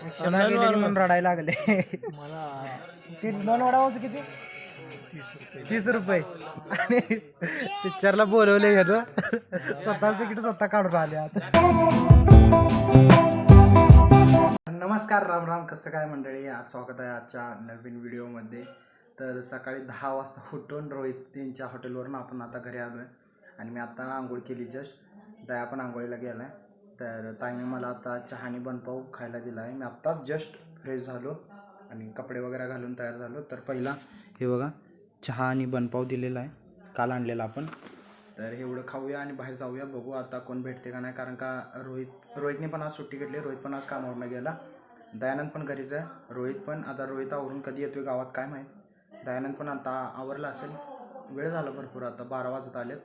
शेतात गेलेली म्हणून रडायला लागले. ते 2 वडापावचं किती? 30 रुपये. आणि पिक्चरला बोलवले गेलो, स्वतःच तिकीट स्वतः काढून आले. आता नमस्कार, राम राम. कसं काय मंडळी, स्वागत आहे आजच्या नवीन व्हिडिओमध्ये. तर सकाळी 10 वाजता उठून रोहितींच्या हॉटेलवरून आपण आता घरी आलो आहे. आणि मी आता आंघोळ केली जस्ट. दया पण आंघोळीला गेला आहे. तर ताईने मला आता चहा आणि बनपाव खायला दिला आहे. मी आत्ताच जस्ट फ्रेश झालो आणि कपडे वगैरे घालून तयार झालो. तर पहिला हे बघा, चहा आणि बनपाव दिलेला आहे, काल आणलेला आपण. तर हे एवढं खाऊया आणि बाहेर जाऊया. बघू आता कोण भेटते का नाही, कारण का रोहितने पण आज सुट्टी घेतली. रोहित पण आज कामावरून गेला. दयानंद पण घरीच आहे. रोहित आवरून कधी येतोय गावात काय माहीत. दयानंद पण आता आवरला असेल. वेळ झाला भरपूर, आता 12 वाजत आलेत.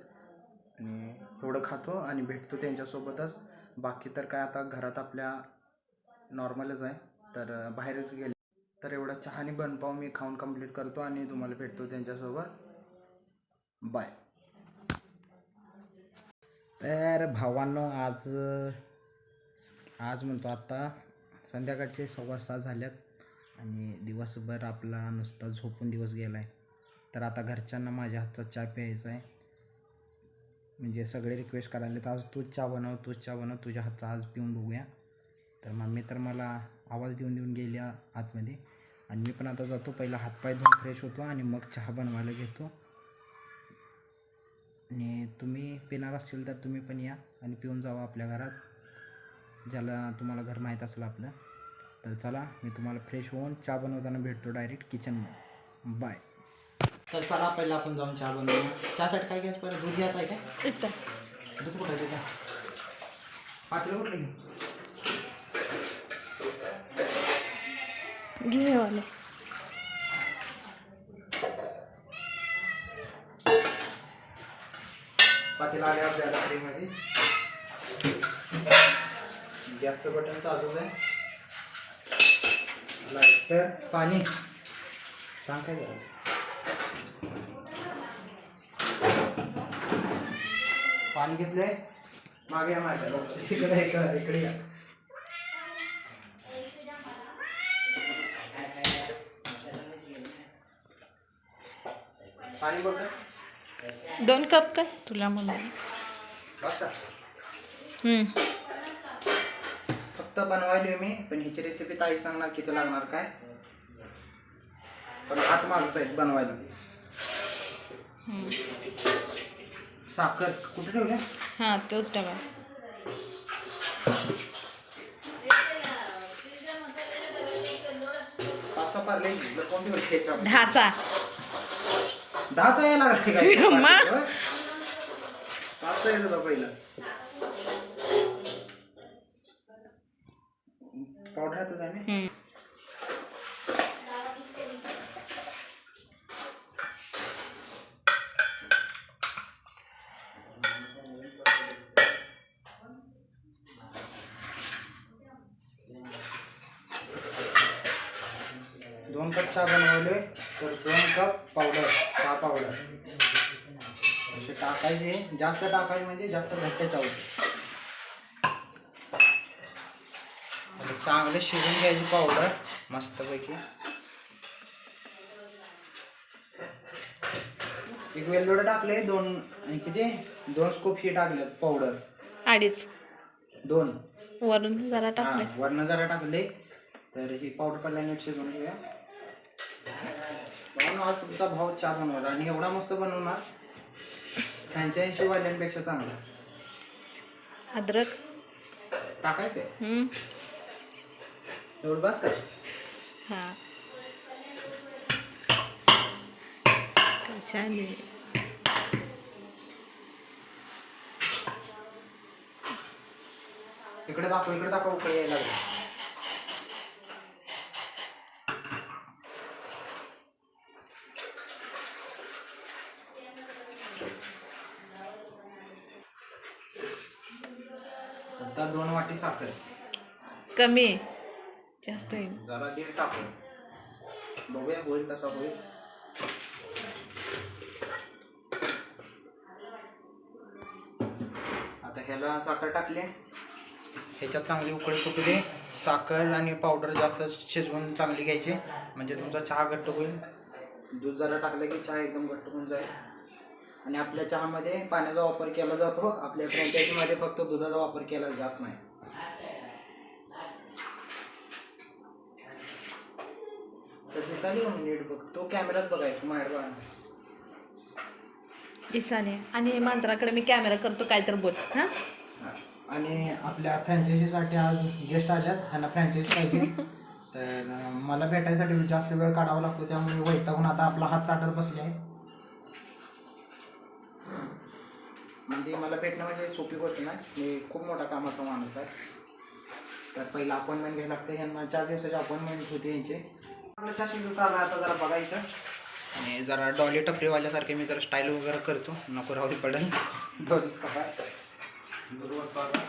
आणि एवढं खातो आणि भेटतो त्यांच्यासोबतच. बाकी तर काय आता घरात आपल्या नॉर्मलच आहे. तर बाहेरच गेले. तर एवढा चहा आणि बनपाव मी खाऊन कंप्लीट करतो आणि तुम्हाला भेटतो त्यांच्यासोबत. बाय. तर भावांनो, आज म्हणतो आता संध्याकाळचे 6:15 झाल्यात आणि दिवसभर आपला नुसता झोपून दिवस गेला आहे. तर आता घरच्यांना माझ्या हातचा चहा प्यायचा आहे. म्हणजे सगळे रिक्वेस्ट करायला, आज तूच चहा बनव, तुझ्या हातचा आज पिऊन बघूया. तर मम्मी तर मला आवाज देऊन गेली आतमध्ये. आणि मी पण आता जातो, पहिला हातपाय धुवून फ्रेश होतो आणि मग चहा बनवायला घेतो. आणि तुम्ही पिणार असेल तर तुम्ही पण या आणि पिऊन जावा आपल्या घरात, ज्याला तुम्हाला घर माहीत असेल आपलं. तर चला, मी तुम्हाला फ्रेश होऊन चहा बनवताना भेटतो डायरेक्ट किचनमध्ये. बाय. तर चला, पहिला आपण जाऊन चहा बनवू. चहासाठी काय घ्यायचं, पहिलं दूध घ्यायचं आहे का? दूध कुठं आहे का? पात्र कुठलं घेऊ वाले. पातेला आले आपल्या रात्रीमध्ये. गॅसचं बटन चालूच आहे. लाईटर, पाणी सांग काय करा. पाणी घेतलंय, मागे या माझ्या. इकडे या. पाणी बघ. 2 कप काय तुला म्हणून? बस का? फक्त बनवायला मी, पण हिची रेसिपी ताई सांगणार किती लागणार काय. पण हात माझाच आहे बनवायला. साखर कुठे ठेवल्या? हां, तोच डबा. पाचचा पारले कोणती गोष्ट? 10चा. 10चा यायला लागते काय? मग? 5चा येत होता पहिला. पावडर आहे तुझा नाही? 2 कप चहा बनवले तर 2 कप पावडर, चहा पावडर असे टाकायचे. जास्त टाकायचे म्हणजे जास्त घट्ट चहा होते. चांगले शिजून घ्यायची पावडर मस्तपैकी. एक वेलदोडे टाकले, 2 स्कूप ही टाकले पावडर. 2.5 वरून जरा टाकले. वरनं जरा टाकले. तर ही पावडर पहिला नीट शिजवून घेऊया. म्हणून आज तुमचा भाव चहा बनवणार आणि एवढा मस्त बनवणार, फ्रँचायझी वाल्यांपेक्षा चांगला. अद्रक टाकायचं एवढं बस का? हां, कशाने? इकडे दाखव उकळी यायला लागली. आता 2 वाटी साखर. कमी आहे, जास्त आहे. जरा 1.5 टाकू, बघूया होईल तसा होईल. आता ह्याला साखर टाकले, ह्याच्यात चांगली उकळी फुटू दे. साखर आणि पावडर जास्त शिजवून चांगली घ्यायची, म्हणजे तुमचा चहा घट्ट होईल. दूध जरा टाकलं की चहा एकदम घट्ट होऊन जाईल. आणि आपल्या चहामध्ये पाण्याचा वापर केला जातो, आपल्या फ्रँचायझीमध्ये फक्त दुधाचा वापर केला जात नाही. तर दिसाली नीट बघ, तो कॅमेरात बघायचं माझ्या बघा. दिसाने आणि मांजराकडे मी कॅमेरा करतो, काय तर बोल. हां, आणि आपल्या फ्रँचायझीसाठी आज गेस्ट आल्यात, त्यांना फ्रँचायझी पाहिजे. तर मला भेटायसाठी जास्त वेळ काढावा लागतो, त्यामुळे वैतागून आता आपला हात चाटत बसले आहे. म्हणजे मला भेटणं म्हणजे सोपी गोष्ट नाही, मी खूप मोठा कामाचा माणूस आहे. तर पहिला अपॉइंटमेंट घ्यायला लागते. यांना 4 दिवसाची अपॉइंटमेंट होती यांची. आपलं चशी जुता आला आता जरा बघा इथं. आणि जरा डॉली टपरीवाल्यासारखे मी जरा स्टाईल वगैरे करतो, नको राहू दे पडेल. डॉलीच का काय बरोबर बघा.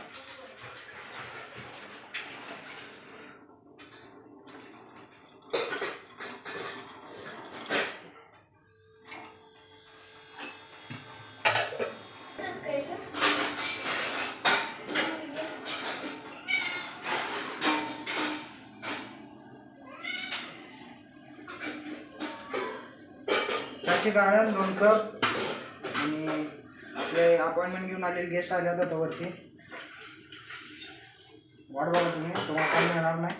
चहाची गाळ्या 2 कप. आणि आपले अपॉइंटमेंट घेऊन आलेले गेस्ट आले होते वरती. वाट बघा तुम्ही, तुम्हाला काही मिळणार नाही.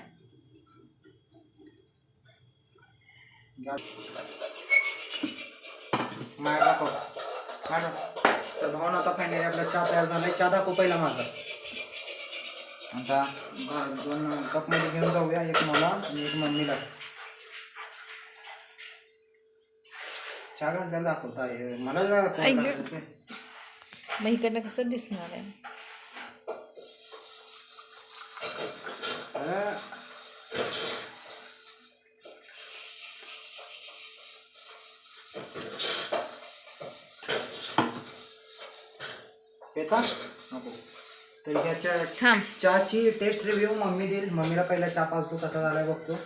माय दाखव मॅडम. तर भावून आता फायनली आपला चहा तयार झाला. चहा दाखव पहिला माझा. आता 2 कपमध्ये घेऊन जाऊया, एक मला आणि एक मम्मीला. चहा घालायला दाखवता मला मग इकडनं कसं दिसणार आहे. पेता नको. तर ह्याच्या थांब, चहाची टेस्ट रिव्ह्यू मम्मी देईल. मम्मीला पहिला चहा पाजतो, कसा झालाय बघतो.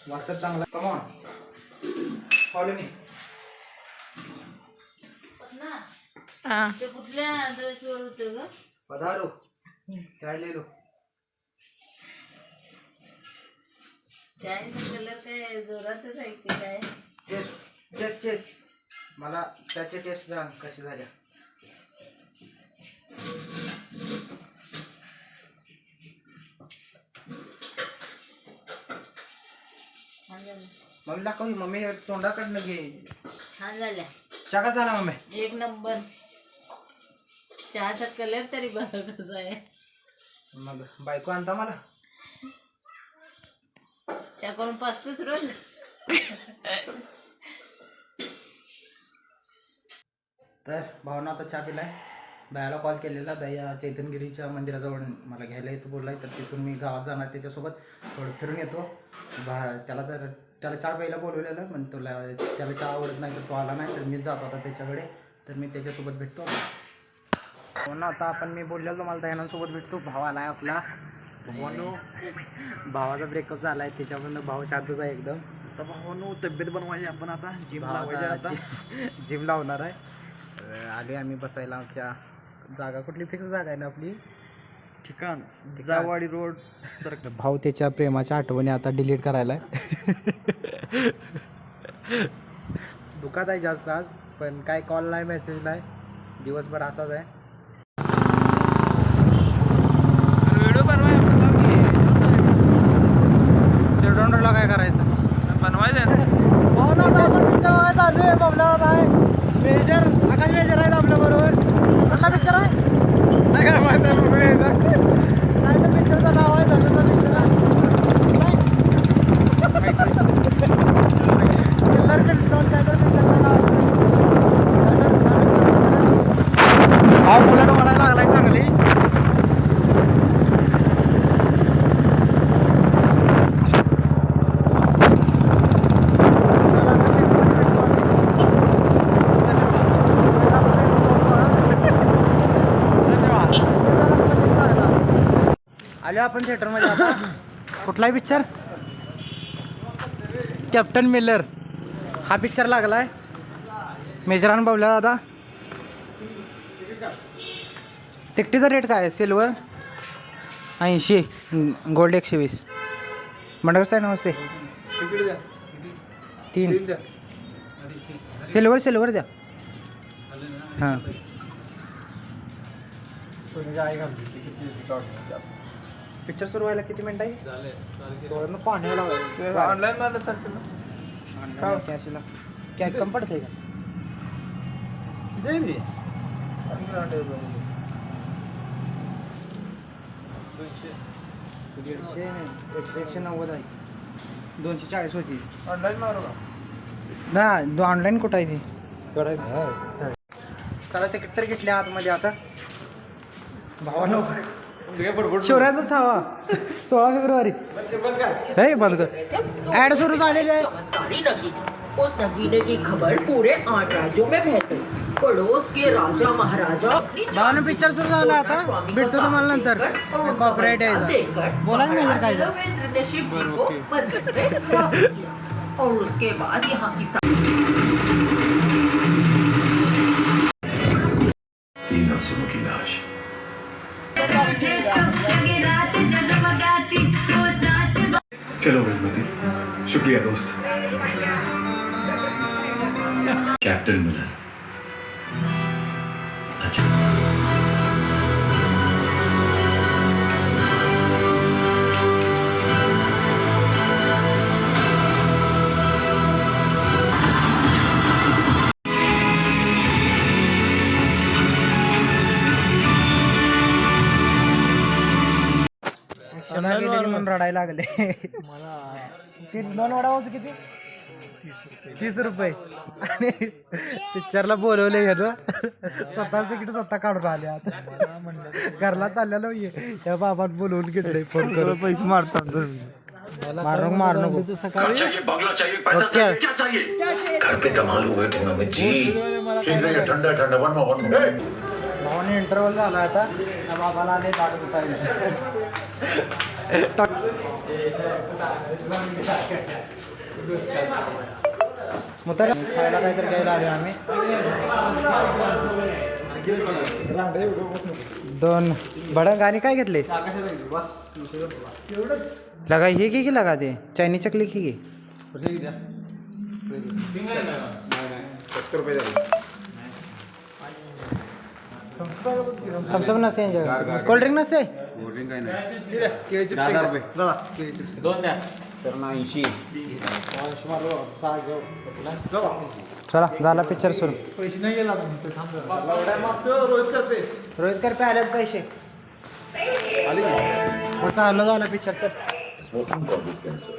वास्तव चांगला. Come on follow me. हां, ते कुठल्या ड्रेसवर होतं ग? पधारो, चाय ले लो. चायचा कलर काय जोरातच आहे की काय? Chess chess chess. मला त्याची टेस्ट सांग कशी झाल्या. छान झालं. मम्मी दाखव, मम्मी तोंडाकडनं घे. छान झाल्या. चहा का झाला मम्मी? 1 नंबर. चहाचा कलर तरी बघा कसा आहे. मग बायको आणता मला. चहा करून पाचतोच रोज. तर भावना आता चहा पिलाय. दयाला कॉल केलेला, दया चैतनगिरीच्या मंदिराजवळ मला घ्यायला येतो बोललाय. तर तिथून मी गावात जाणार, त्याच्यासोबत थोडं फिरून येतो. त्याला चहा प्यायला बोलवलेलं, पण त्याला चहा आवडत नाही, तर तो आला नाही. तर मीच जातो आता त्याच्याकडे. तर मी त्याच्यासोबत भेटतो. हो ना, आता आपण मी बोललेलो मला दयानांसोबत भेटतो. भाव आला आहे आपला. भावाचा ब्रेकअप झाला आहे, त्याच्यामधून भाव शांतच आहे एकदम. तर भावानो तब्येत बनवायची, आपण आता जिम लावायची. आता जिम लावणार आहे. आले आम्ही बसायला. आमच्या जागा कुठली फिक्स जागा आहे ना आपली, ठिकाण जावाडी रोड. तर भाऊ त्याच्या प्रेमाच्या आठवणी आता डिलीट करायला दुखात आहे जास्त आज, पण काय कॉल नाही, मेसेज नाही, दिवसभर असाच आहे. व्हिडिओ बनवायला काय करायचं, बनवायचं मेजर आकाश मेजर आहे आपल्या बरोबर. कुठला पिक्चर आहे काय माहिती, काय तर पिक्चरचं नाव आहे, धनुचा पिक्चर आहे. हा मुलांना म्हणायला लागलाय चांगली. आलो आपण थिएटरमध्ये आता. कुठलाही पिक्चर, कॅप्टन मिलर हा पिक्चर लागलाय. मेजरान बावला दादा. तिकटीचा रेट काय आहे सिल्वर? 80 गोल्ड 120 मंडळ साहेब नमस्ते. 3 सिल्वर द्या. हां पिक्चर सुरू व्हायला किती मिनिट आहे? पाण्याला ऑनलाईन कॅशला काय कम पडते का? 190 आहे. 240 होती ऑनलाईन ना. ऑनलाईन कुठं आहे ती? चला तिकीट तर घेतल्या आतमध्ये आता. भावानो शिवरायाचाच हवा 16 फेब्रुवारी हे बंद कर. ऍड सुरू झालेली आहे. उस नगीने की खबर पूरे 8 राज्यों में फैल गई. पड़ोस के राजा महाराजा भावानो पिक्चर सुरू झाला आता. भेटतो तुम्हाला नंतर. कॉपीराइट आहे बोला ना मेजर काय ने शिव जी को मंदिर में स्थापित किया और उसके बाद यहाँ की 3 अफसरों की लाश. चलो रघुपति, शुक्रिया दोस्त. Captain Miller. अच्छा म्हणून रडायला लागले. ते 2 वडापावचं किती? 30 रुपये. आणि पिक्चरला बोलवले घेतो. स्वतःच तिकीट स्वतः काढून आले. आता घरला चाललेलो या बाबात बोलवून घेतले. फोन करून पैसे मारतात. मार नको सकाळी. घर पे कमाल हो गए तुम अमित जी. ठंडा ठंडा वन भावाने इंटरव्हल झाला आता. त्या बाबाला आले दाट उतारले. मुतार खायला काहीतरी घ्यायला आलो आम्ही. 2 बडा गाणी काय घेतलेस? लगा हे की लगा ते चायनीज चकली की 70 रुपये झाले. थम्सअप नसते कोल्ड्रिंक नसते. कोल्ड्रिंक काय नाही. 10 रुपये दादा. 2 द्या तर ना 80. चला झाला पिक्चर सुरू. पैसे नाही गेला रोहित करपे आल्यात पैसे चाललं झालं पिक्चर. चल smoking causes cancer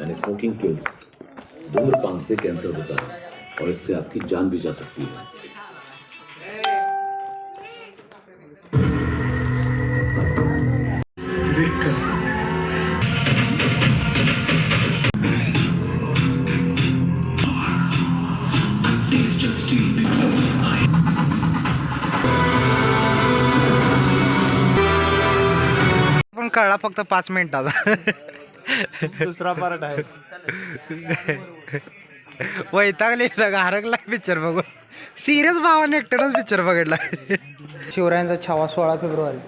end smoking kills. धूम्रपान से कैंसर होता है और इससे आपकी जान भी जा सकती है. पण कळला फक्त 5 मिनिटाचा. दुसरा पार्ट आहे. वैतागले सगळं हरकला पिक्चर बघून. सिरियस भावाने एकट्यानंच पिक्चर बघितला. शिवरायांचा छावा 16 फेब्रुवारी.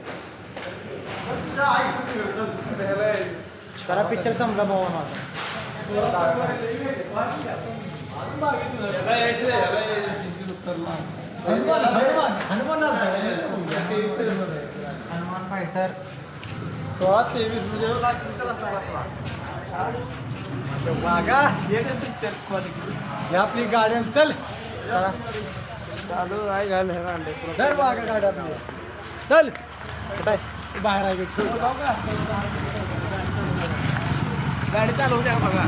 खरा पिक्चर संपला भावानं आता. हनुमान फायटर 16-23 म्हणजे आपली गाड्या चल. चालू आहे घाल दर वागा गाड्यात चल. कुठे बाहेर आहे गाडी चालवू द्या बघा.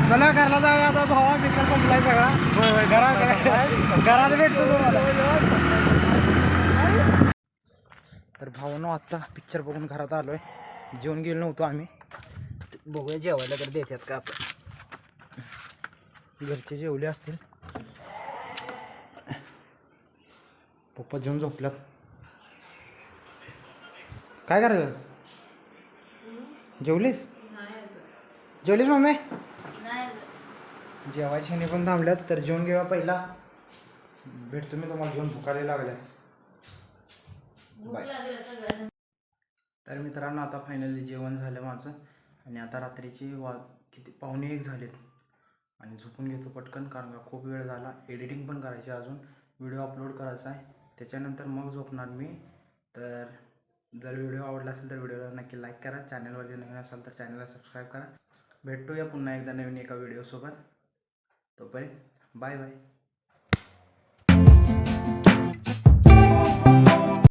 चला घरला जाऊया आता. भावा पिक्चर संपलाय सगळा. घरात भेटतो तुम्हाला. तर भावानं आजचा पिक्चर बघून घरात आलोय. जेवण गेलो नव्हतो आम्ही. बघूया जेवायला तर देतात का आता. घरचे जेवले असतील. पप्पा जेवून झोपल्यात. काय करायला? जेवलीस मम्मी? जेवायची पण थांबल्यात. तर जेवून घेऊया पहिला. भेटतो मी तुम्हाला घेऊन भुकायला लागल्या. भूक बाय. लागलं सगळं. तर मित्रांनो आता फायनली जेवण झालं माझं आणि आता रात्रीची किती 1:45 झालेत आणि झोपून घेतो पटकन, कारण का खूप वेळ झाला. एडिटिंग पण करायची, अजून व्हिडिओ अपलोड करायचा आहे, त्याच्यानंतर मग झोपणार मी. तर जर व्हिडिओ आवडला असेल तर व्हिडिओला नक्की लाईक करा, चॅनलवरती नवीन असाल तर चॅनलला सबस्क्राईब करा. भेटूया पुन्हा एकदा नवीन एका व्हिडिओसोबत. तोपर्यंत बाय बाय.